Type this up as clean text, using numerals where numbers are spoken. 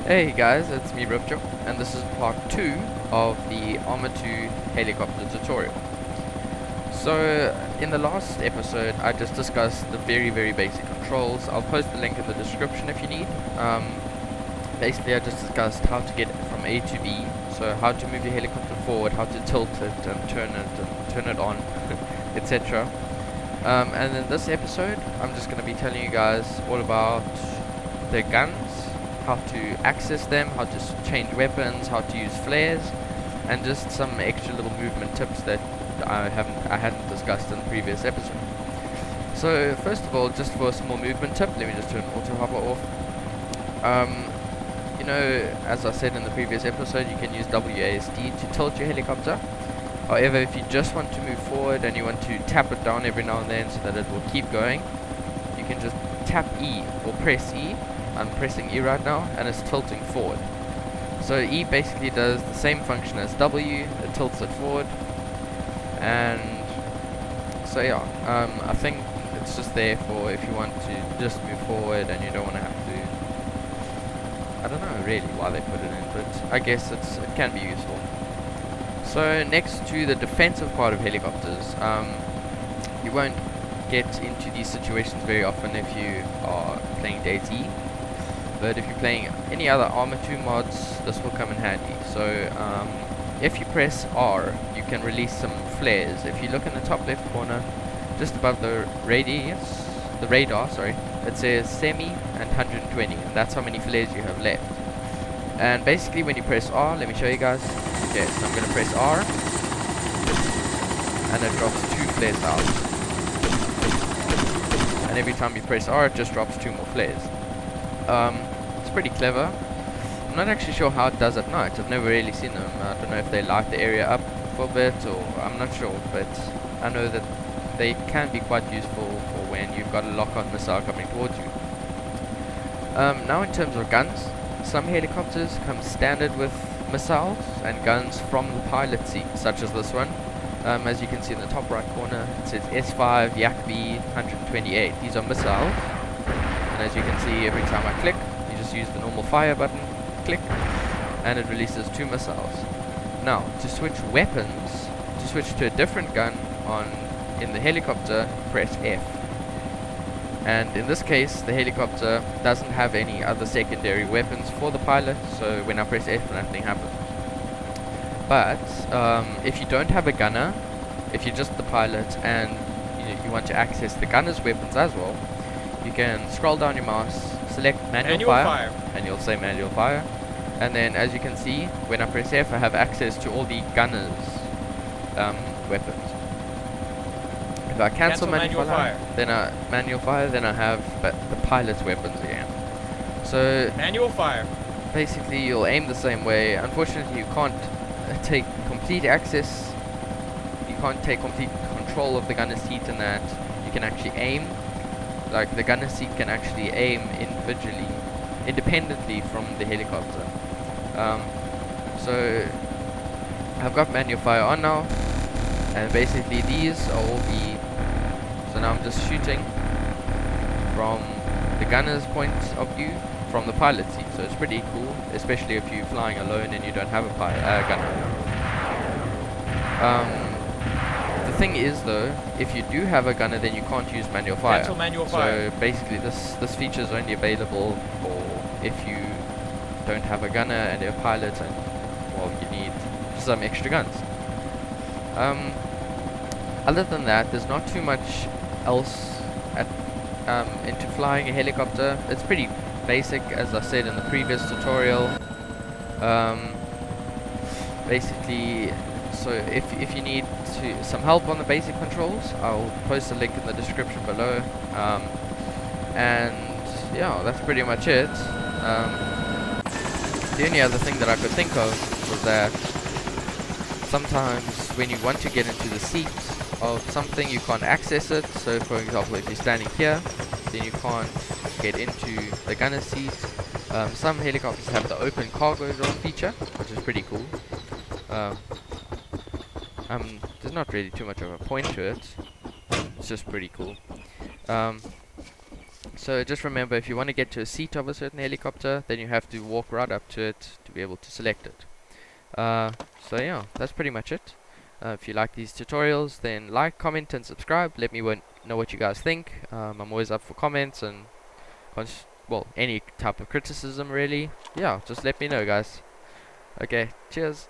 Hey guys, it's me Ripjo, and this is part 2 of the Arma 2 helicopter tutorial. So, in the last episode, I just discussed the very basic controls. I'll post the link in the description if you need. Basically, I just discussed how to get from A to B, so how to move your helicopter forward, how to tilt it and turn it on, etc. And in this episode, I'm just going to be telling you guys all about the guns, how to access them, how to change weapons, how to use flares, and just some extra little movement tips that I hadn't discussed in the previous episode. So first of all, just for a small movement tip, let me just turn auto hover off. You know, as I said in the previous episode, you can use WASD to tilt your helicopter. However, if you just want to move forward and you want to tap it down every now and then so that it will keep going, you can just tap E or press E. I'm pressing E right now and it's tilting forward. So E basically does the same function as W, it tilts it forward. And so yeah, I think it's just there for if you want to just move forward and you don't want to have to. I don't know really why they put it in, but I guess it can be useful. So next to the defensive part of helicopters, you won't get into these situations very often if you are playing DayZ. But if you're playing any other Arma 2 mods, this will come in handy. So if you press R, you can release some flares. If you look in the top left corner, just above the radar, it says semi and 120, and that's how many flares you have left. And basically when you press R, let me show you guys. Okay, so I'm going to press R, and it drops 2 flares out. And every time you press R, it just drops 2 more flares. It's pretty clever. I'm not actually sure how it does at night. I've never really seen them. I don't know if they light the area up for a bit, or I'm not sure, but I know that they can be quite useful for when you've got a lock-on missile coming towards you. Now in terms of guns, some helicopters come standard with missiles and guns from the pilot seat, such as this one. As you can see in the top right corner, it says S5 Yak-B 128. These are missiles. And as you can see, every time I click, you just use the normal fire button, click, and it releases 2 missiles. Now, to switch weapons, to switch to a different gun in the helicopter, press F. And in this case, the helicopter doesn't have any other secondary weapons for the pilot, so when I press F, nothing happens. But if you don't have a gunner, if you're just the pilot and you want to access the gunner's weapons as well, you can scroll down your mouse, select manual fire, and you'll say manual fire. And then as you can see, when I press F, I have access to all the gunner's weapons. If I cancel manual fire, then I have the pilot's weapons again. So Manual fire. basically you'll aim the same way. Unfortunately, you can't take complete access. You can't take complete control of the gunner's seat in that you can actually aim. Like the gunner seat can actually aim independently from the helicopter. So I've got manual fire on now, and basically these are all the. So now I'm just shooting from the gunner's point of view from the pilot seat. So it's pretty cool, especially if you're flying alone and you don't have a gunner. The thing is though, if you do have a gunner, then you can't use manual fire. Cancel manual fire. So basically this feature is only available for if you don't have a gunner and you're a pilot and, well, you need some extra guns. Other than that, there's not too much else into flying a helicopter. It's pretty basic, as I said in the previous tutorial. Basically, so if you need some help on the basic controls, I'll post a link in the description below. And yeah, that's pretty much it. The only other thing that I could think of was that sometimes when you want to get into the seat of something, you can't access it. So for example, if you're standing here, then you can't get into the gunner seat. Some helicopters have the open cargo door feature, which is pretty cool. There's not really too much of a point to it. It's just pretty cool. So just remember, if you want to get to a seat of a certain helicopter, then you have to walk right up to it to be able to select it. So yeah, that's pretty much it. If you like these tutorials, then like, comment, and subscribe. Let me know what you guys think. I'm always up for comments and well, any type of criticism really. Yeah, just let me know, guys. Okay, cheers.